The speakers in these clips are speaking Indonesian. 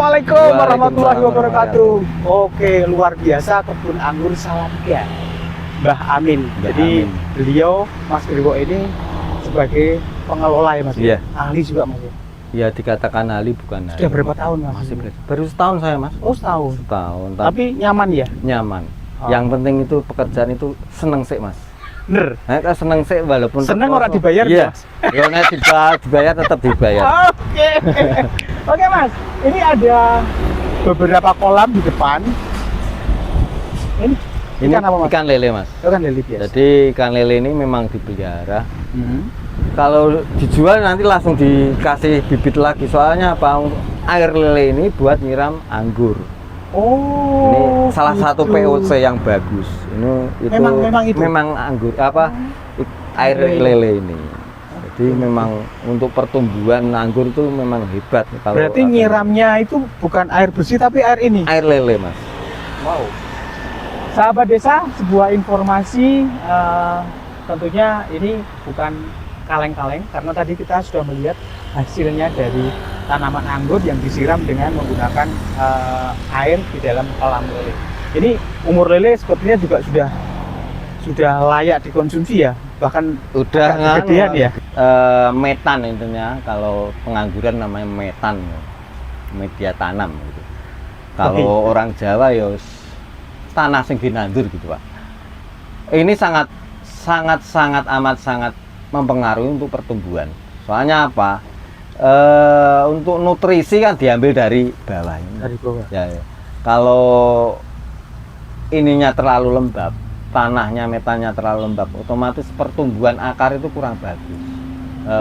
Assalamualaikum warahmatullahi wabarakatuh. Oke, luar biasa kebun anggur Salatiga, Mbah Amin. Jadi beliau Mas Griwo ini sebagai pengelola ya Mas? Iya. Ahli juga Mas? Ya dikatakan ahli bukan ahli. Sudah berapa tahun Mas? Masih baru setahun saya Mas. Oh setahun. Setahun. Tapi nyaman ya? Nyaman. Oh. Yang penting itu pekerjaan itu seneng sih Mas. Bener. Nah, seneng sih walaupun Seneng orang dibayar iya. Mas? Ya nek dibayar tetap dibayar. Oke. Oke Mas, ini ada beberapa kolam di depan. Ini ikan apa Mas? Ikan lele Mas. Ikan lele biasa. Jadi ikan lele ini memang dipelihara. Kalau dijual nanti langsung dikasih bibit lagi. Soalnya apa? Air lele ini buat nyiram anggur. Oh. Ini salah satu gitu. POC yang bagus. Ini itu Memang itu? memang anggur apa? Air lele ini. Jadi memang untuk pertumbuhan anggur itu memang hebat. Kalau berarti nyiramnya itu bukan air bersih tapi air ini? Air lele Mas. Wow. Sahabat desa, sebuah informasi tentunya ini bukan kaleng-kaleng karena tadi kita sudah melihat hasilnya dari tanaman anggur yang disiram dengan menggunakan air di dalam kolam lele. Ini umur lele sepertinya juga sudah layak dikonsumsi ya, bahkan Udah kegedean ya. Metan intinya, kalau pengangguran namanya metan, media tanam gitu. Kalau orang Jawa ya tanah sing dinandur gitu Pak. Ini sangat amat sangat mempengaruhi untuk pertumbuhan. Soalnya apa? Untuk nutrisi kan diambil dari bawah ini. Dari bawah. Ya. Kalau ininya terlalu lembab, tanahnya metannya terlalu lembab, otomatis pertumbuhan akar itu kurang bagus.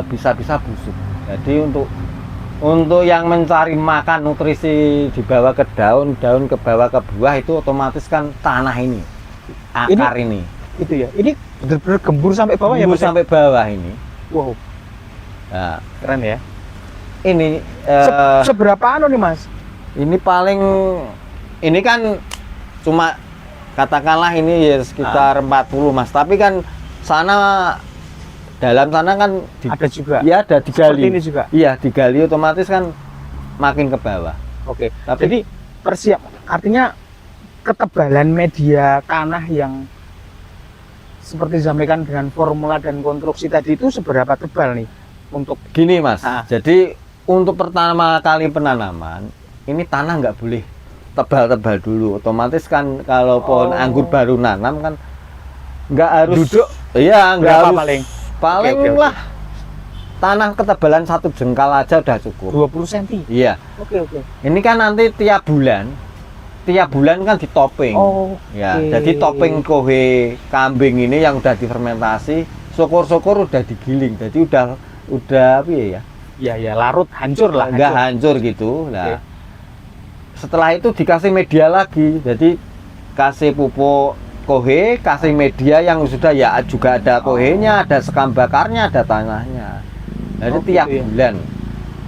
Bisa-bisa busuk. Jadi untuk yang mencari makan nutrisi dibawa ke daun ke bawah ke buah itu otomatis kan tanah ini, akar ini. Itu ya. Ini benar-benar gembur sampai bawah ya Gembur Mas? sampai bawah ini. Wow, Nah, keren ya. ini Seberapa anu nih Mas? ini paling ini kan cuma katakanlah ini ya sekitar 40 Mas, tapi kan dalam sana kan Ada juga. ya ada digali. Seperti ini juga. Iya, digali otomatis kan makin ke bawah. Oke. Tapi Jadi artinya ketebalan media tanah yang seperti disampaikan dengan formula dan konstruksi tadi itu seberapa tebal nih untuk gini Mas, Ah. jadi untuk pertama kali penanaman ini tanah nggak boleh tebal-tebal dulu. Otomatis kan kalau pohon anggur baru nanam kan nggak harus duduk. Iya, nggak Berapa harus paling? Oke. lah tanah ketebalan 1 jengkal aja udah cukup. 20 cm. Iya, Oke. ini kan nanti tiap bulan kan ditoping. Oh. Ya, jadi topping kohe kambing ini yang udah difermentasi, syukur-syukur udah digiling. Jadi udah apa ya? Ya, larut hancur lah. Enggak hancur gitu. Nah, setelah itu dikasih media lagi. Jadi kasih pupuk kohe, kasih media yang sudah ya juga ada kohenya, ada sekam bakarnya, ada tanahnya. Jadi tiap bulan.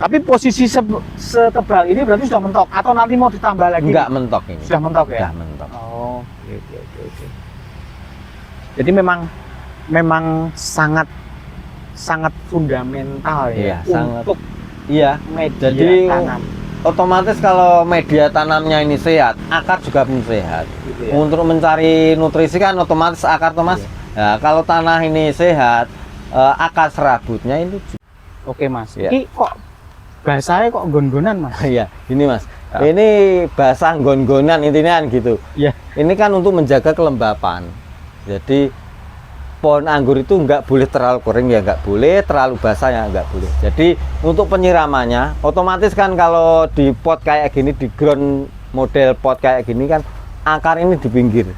Tapi posisi setebal ini berarti sudah mentok atau nanti mau ditambah lagi? Enggak mentok ini. Sudah mentok ya? Sudah mentok. Oh, oke. Jadi memang sangat fundamental ya Iya, sangat. untuk Iya, media jadi tanam. otomatis kalau media tanamnya ini sehat, akar juga pun sehat. Gitu ya? Untuk mencari nutrisi kan otomatis akar tuh Mas. Iya. Nah, kalau tanah ini sehat, akar serabutnya itu Oke Mas. Iya. Ini kok bahasanya kok gon-gonan Mas? iya, ini Mas. Ini basah gon-gonan intinya kan gitu. Iya. Ini kan untuk menjaga kelembapan. Jadi pohon anggur itu nggak boleh terlalu kering ya nggak boleh, terlalu basah ya nggak boleh. Jadi untuk penyiramannya, otomatis kan kalau di pot kayak gini, di ground model pot kayak gini kan akar ini di pinggir.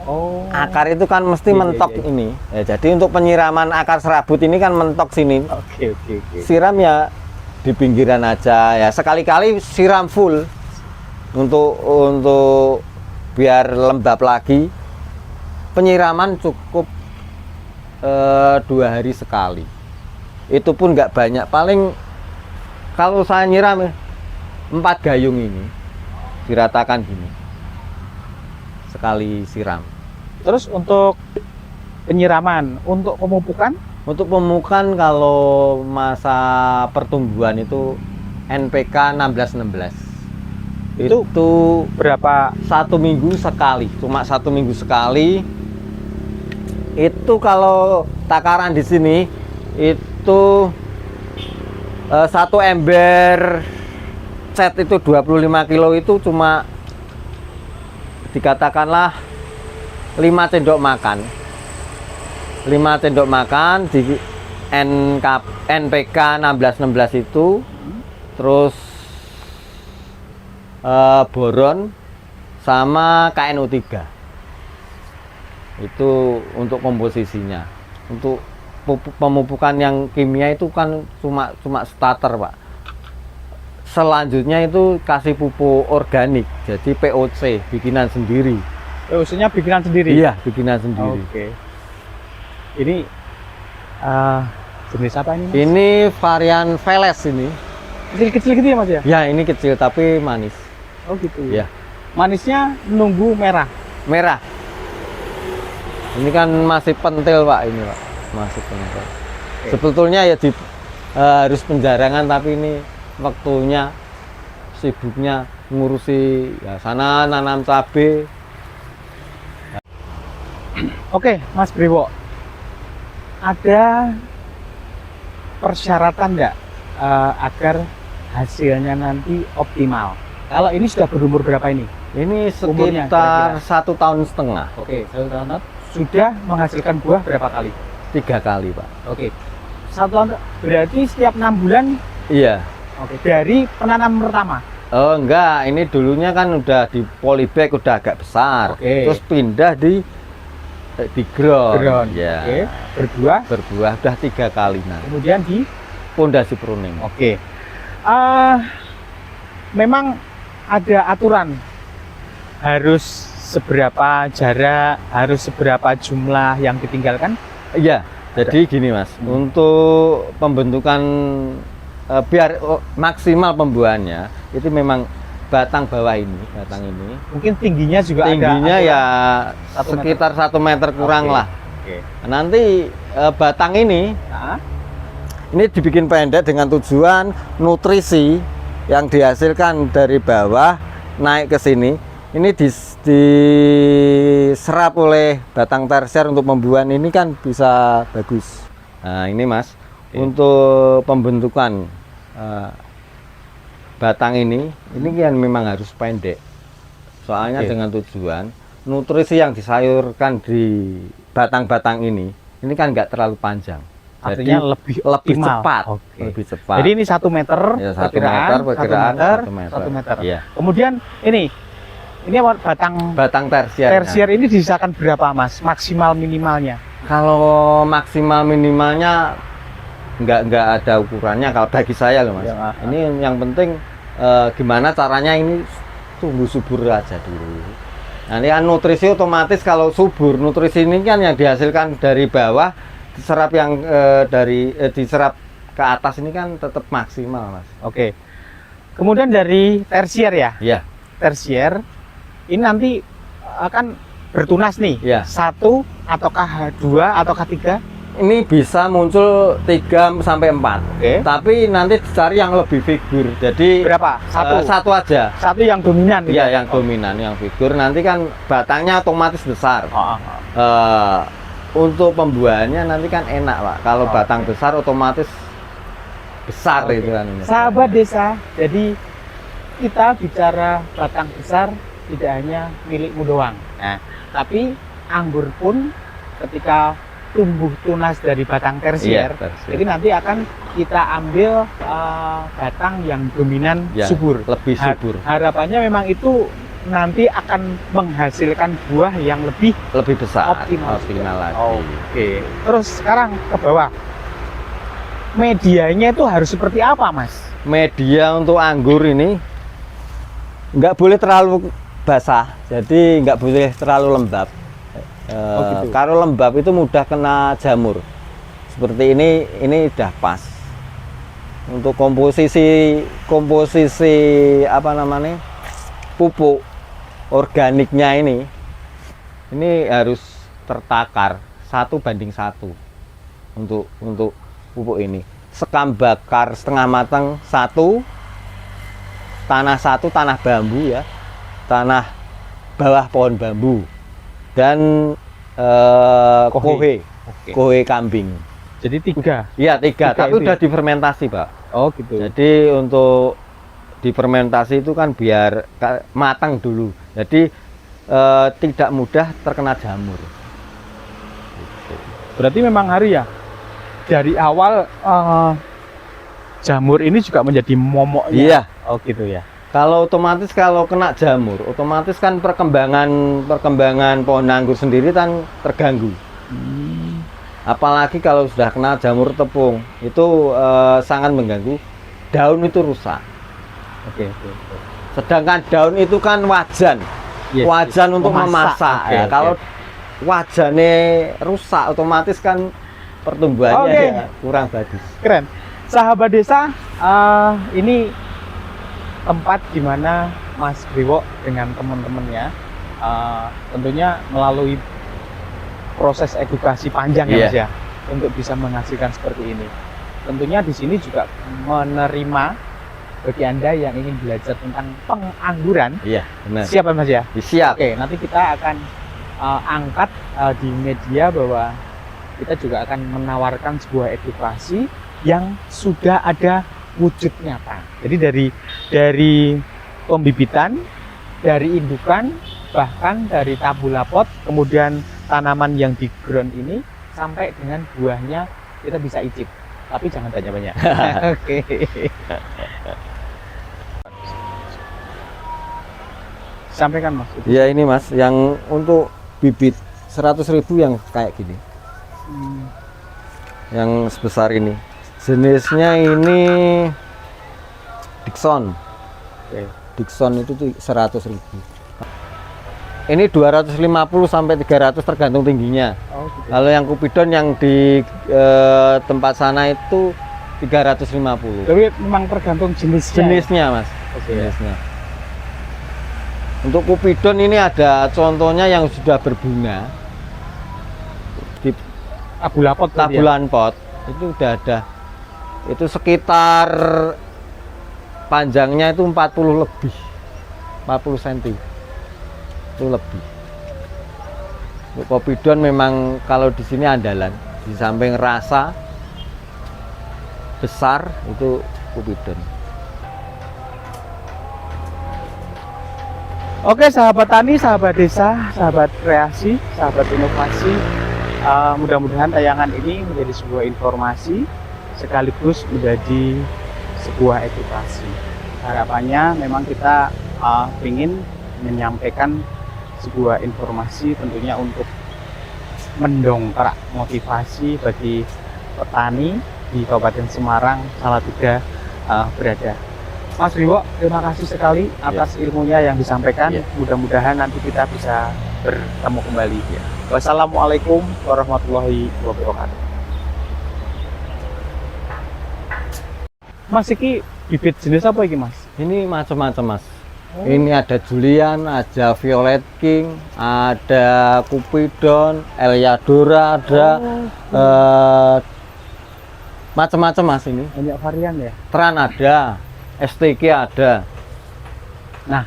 Oh. Akar itu kan mesti Iya, mentok iya. ini. Ya, jadi untuk penyiraman akar serabut ini kan mentok sini. Oke. Siram ya di pinggiran aja ya. Sekali-kali siram full untuk biar lembab lagi. Penyiraman cukup 2 hari sekali. Itu pun nggak banyak. Paling kalau saya nyiram 4 gayung ini diratakan gini. Sekali siram. Terus untuk penyiraman, untuk pemupukan? Untuk pemupukan kalau masa pertumbuhan itu NPK 1616. Itu berapa? 1 minggu sekali, cuma 1 minggu sekali. Itu kalau takaran di sini itu 1 ember set itu 25 kilo itu cuma dikatakanlah 5 sendok makan. 5 sendok makan di NPK 1616 itu. Terus boron sama KNO3 itu untuk komposisinya. Untuk pemupukan yang kimia itu kan cuma starter, Pak. Selanjutnya itu kasih pupuk organik, jadi POC bikinan sendiri. POC-nya bikinan sendiri? Iya, bikinan sendiri. Oke. Ini jenis apa ini, Mas? Ini varian Veles ini. Kecil-kecil gitu ya, Mas ya? Ya, ini kecil tapi manis. Oh gitu. Ya. Manisnya nunggu merah. Merah. Ini kan masih pentil, Pak, ini, Pak. Masih pentil. Oke. Sebetulnya ya harus penjarangan, tapi ini waktunya sibuknya ngurusi ya sana nanam cabai. Oke, Mas Briwo. Ada persyaratan enggak agar hasilnya nanti optimal? Kalau ini sudah berumur berapa ini? Ini Umurnya sekitar kira-kira? 1,5 tahun. Oke, 1 tahun sudah menghasilkan buah berapa kali? 3 kali, Pak. Oke, 1 tahun berarti setiap 6 bulan. Iya. Oke, dari penanam pertama. Oh enggak, ini dulunya kan udah di polybag, udah agak besar. Oke. Terus pindah di ground. Ground. Ya. Oke, berbuah. Berbuah udah 3 kali. Nah, Kemudian di. pondasi pruning. Oke. Memang ada aturan harus seberapa jarak, harus seberapa jumlah yang ditinggalkan. Iya, jadi gini, Mas. Untuk pembentukan biar maksimal pembuahannya itu memang batang bawah ini, batang ini. Mungkin tingginya juga tingginya ada ya 1 sekitar 1 meter kurang Oke. lah. Oke. Nanti batang ini Nah, ini dibikin pendek dengan tujuan nutrisi yang dihasilkan dari bawah naik ke sini. Ini diserap oleh batang tersier untuk pembuahan ini kan bisa bagus. Nah ini, Mas, untuk pembentukan batang ini kan memang harus pendek. Soalnya dengan tujuan nutrisi yang disayurkan di batang-batang ini kan nggak terlalu panjang. artinya Jadi lebih lebih optimal. cepat, Oke. lebih cepat. Jadi ini 1 meter, Ya, 1 meter, perkiraan 1 meter. 1 meter. Iya. Kemudian ini batang Batang tersier. tersier ini disisakan berapa, Mas? Maksimal minimalnya? Kalau maksimal minimalnya nggak ada ukurannya kalau bagi saya loh, Mas. Ya, Ini yang penting gimana caranya ini tumbuh subur aja dulu. Nanti kan nutrisi otomatis kalau subur, nutrisi ini kan yang dihasilkan dari bawah diserap yang diserap ke atas ini kan tetap maksimal, Mas. Oke. Kemudian dari tersier ya? Iya. Tersier ini nanti akan bertunas nih. Iya. 1 ataukah 2 ataukah 3? Ini bisa muncul 3 sampai 4. Oke. Tapi nanti dicari yang lebih figur. Jadi Berapa? 1. satu aja. 1 yang dominan. Iya, yang dominan, yang figur. Nanti kan batangnya otomatis besar. Oh. Untuk pembuahannya nanti kan enak, Pak. Kalau batang besar otomatis besar Oke. itu kan. Sahabat desa, jadi kita bicara batang besar tidak hanya milikmu doang. Nah, tapi anggur pun ketika tumbuh tunas dari batang tersier, Iya, tersier. jadi nanti akan kita ambil batang yang dominan Ya, subur. lebih subur. Harapannya memang itu nanti akan menghasilkan buah yang lebih Lebih besar. optimal. lagi. Oke. Terus sekarang ke bawah. Medianya itu harus seperti apa, Mas? Media untuk anggur ini nggak boleh terlalu basah, jadi nggak boleh terlalu lembab. gitu. Kalau lembab itu mudah kena jamur. Seperti ini udah pas. Untuk komposisi apa namanya pupuk organiknya ini harus tertakar 1:1 untuk pupuk ini. Sekam bakar setengah matang 1, tanah satu tanah bambu ya, tanah bawah pohon bambu, dan kohe kohe kambing. Jadi 3. Iya 3, tapi itu udah ya? difermentasi Pak. Oh gitu. Jadi untuk difermentasi itu kan biar matang dulu, jadi tidak mudah terkena jamur. Berarti memang Hari ya, dari awal jamur ini juga menjadi momoknya. Iya. Oh gitu ya. Kalau otomatis kalau kena jamur, otomatis kan perkembangan pohon anggur sendiri kan terganggu. Apalagi kalau sudah kena jamur tepung, itu sangat mengganggu. Daun itu rusak. Oke. Sedangkan daun itu kan wajan, Yes, wajan yes. untuk memasak. Oke, Ya, oke. kalau wajannya rusak, otomatis kan pertumbuhannya Oke. ya kurang bagus. Keren. Sahabat desa, ini tempat di mana Mas Briwo dengan teman-temannya tentunya melalui proses edukasi panjang ya Iya. Mas ya, untuk bisa menghasilkan seperti ini. Tentunya di sini juga menerima bagi Anda yang ingin belajar tentang pengangguran. Iya, benar. Siap ya Mas ya? Siap. Oke, nanti kita akan angkat di media bahwa kita juga akan menawarkan sebuah edukasi yang sudah ada wujud nyata. Jadi dari pembibitan, dari indukan, bahkan dari tabula pot, kemudian tanaman yang di ground ini sampai dengan buahnya kita bisa icip. Tapi jangan tanya banyak. Oke. Sampaikan Mas. Ya ini Mas, yang untuk bibit 100.000 yang kayak gini, yang sebesar ini. Jenisnya ini Dickson. Oke. Dickson itu tuh 100.000. Ini 250 sampai 300 tergantung tingginya. Oh, gitu. Kalau yang Cupidon yang di tempat sana itu 350. Tapi memang tergantung jenisnya. Jenisnya Mas, Oke. Ya. jenisnya. Untuk Cupidon ini ada contohnya yang sudah berbunga di Tabula pot tadi ya? tabulan pot, itu udah ada. Itu sekitar panjangnya itu 40 lebih, 40 cm itu lebih. Untuk Cupidon memang kalau di sini andalan, di samping rasa besar itu Cupidon. Oke, sahabat tani, sahabat desa, sahabat kreasi, sahabat inovasi, mudah-mudahan tayangan ini menjadi sebuah informasi sekaligus menjadi sebuah edukasi. Harapannya memang kita ingin menyampaikan sebuah informasi tentunya untuk mendongkrak motivasi bagi petani di Kabupaten Semarang, Salatiga berada. Mas Briwo, terima kasih sekali atas ilmunya yang disampaikan. Mudah-mudahan nanti kita bisa bertemu kembali. Wassalamualaikum warahmatullahi wabarakatuh. Mas, ini bibit jenis apa ini Mas? Ini macam-macam Mas. Ini ada Julian, ada Violet King, ada Cupidon, Eliadora, ada macam-macam Mas ini. Banyak varian ya? Tran ada, STK ada. Nah,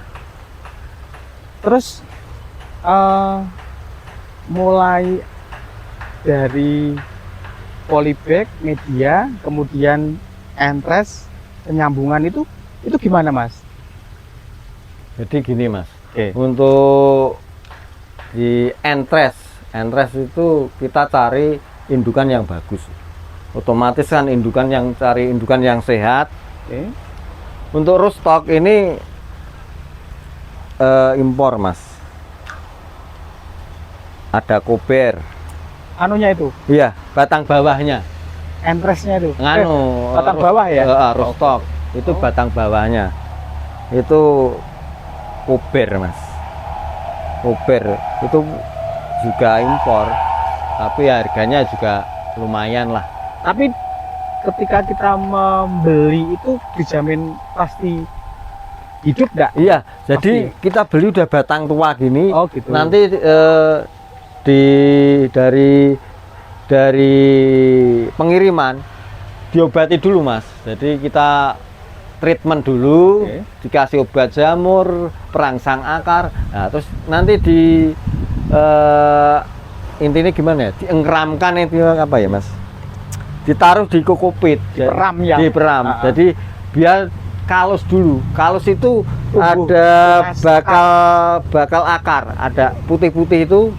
terus mulai dari polybag, media, kemudian entres, penyambungan itu gimana Mas? Jadi gini Mas, Oke. untuk di entres itu kita cari indukan yang bagus. Otomatis kan cari indukan yang sehat. Oke. Untuk rootstock ini impor Mas. Ada kober. Anunya itu, Iya, batang bawahnya. entresnya itu. Batang Root- bawah ya? rootstock. Itu Oh. batang bawahnya. Itu kober Mas. Kober itu juga impor, tapi harganya juga lumayan lah. Tapi ketika kita membeli itu dijamin pasti hidup enggak? Iya, jadi kita beli udah batang tua gini. Oh, gitu. Nanti dari pengiriman diobati dulu Mas. Jadi kita treatment dulu, Oke. dikasih obat jamur, perangsang akar. Nah, terus nanti di intinya gimana ya? Diengkeramkan itu apa ya, Mas? Ditaruh di kokopit, Diperam ya. diperam. Ah, ah. Jadi biar kalus dulu. Kalus itu Tumbuh ada tunas bakal akar, ada putih-putih itu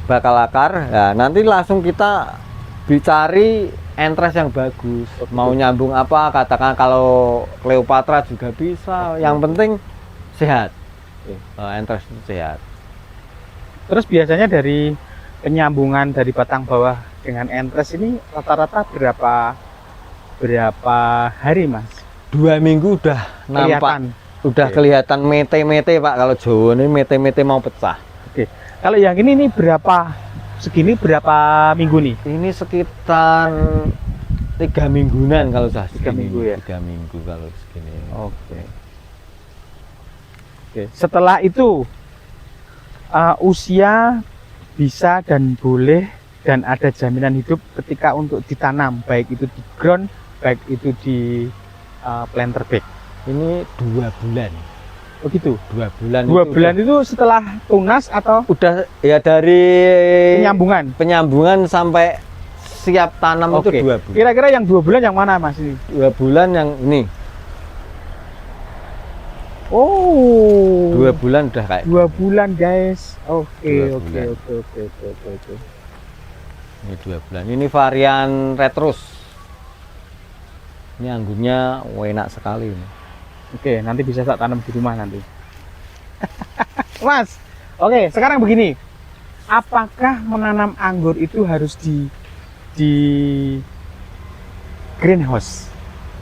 bakal akar. Nah, nanti langsung kita dicari entres yang bagus. Mau nyambung apa? Katakan kalau Cleopatra juga bisa. Yang penting sehat. Entres itu sehat. Terus biasanya dari penyambungan dari batang bawah dengan entres ini rata-rata berapa hari, Mas? 2 minggu udah nampak, Kelihatan. udah Oke. kelihatan mete-mete Pak. Kalau Jawa ini mete-mete mau pecah. Oke. Kalau yang ini berapa? Segini berapa minggu nih? Ini sekitar 3 mingguan kalau sudah 3 minggu ya? 3 minggu kalau segini. Oke. Oke. Setelah itu usia bisa dan boleh dan ada jaminan hidup ketika untuk ditanam, baik itu di ground, baik itu di planter bag. Ini 2 bulan. Oh gitu. 2 bulan. 2 bulan itu setelah tunas atau udah ya dari penyambungan? sampai siap tanam Oke. itu 2 bulan. Kira-kira yang 2 bulan yang mana, Mas ini? 2 bulan yang ini. Oh. 2 bulan udah kayak 2 bulan, guys. Oke, 2 oke, bulan. oke. ini 2 bulan. Ini varian Retrus. Ini anggurnya enak sekali ini. Oke, nanti bisa tak tanam di rumah nanti. Mas, oke, sekarang begini. Apakah menanam anggur itu harus di greenhouse?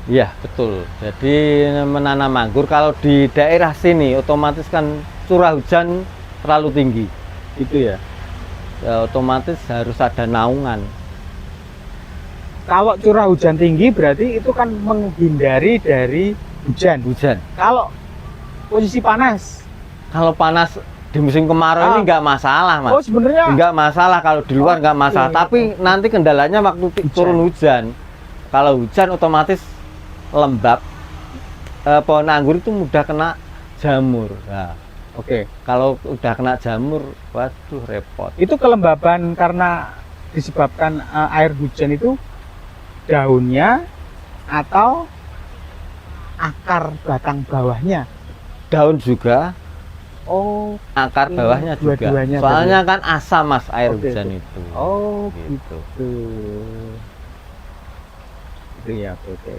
Iya, betul. Jadi menanam anggur kalau di daerah sini otomatis kan curah hujan terlalu tinggi. Itu ya. Ya, otomatis harus ada naungan. Kalau curah hujan tinggi berarti itu kan menghindari dari hujan. Hujan. Kalau posisi panas, Kalau panas di musim kemarau ini nggak masalah, Mas. oh sebenarnya Nggak masalah kalau di luar nggak masalah. iya, Tapi nanti kendalanya waktu turun hujan. Kalau hujan otomatis lembab. Pohon anggur itu mudah kena jamur. Nah, oke. kalau udah kena jamur, waduh repot. Itu kelembaban karena disebabkan air hujan itu daunnya atau akar batang bawahnya. Daun juga, Oh, akar bawahnya juga. dua-duanya Soalnya kan asam, Mas, air Oke, hujan oke. itu. oh Gitu. gitu. Itu ya, oke.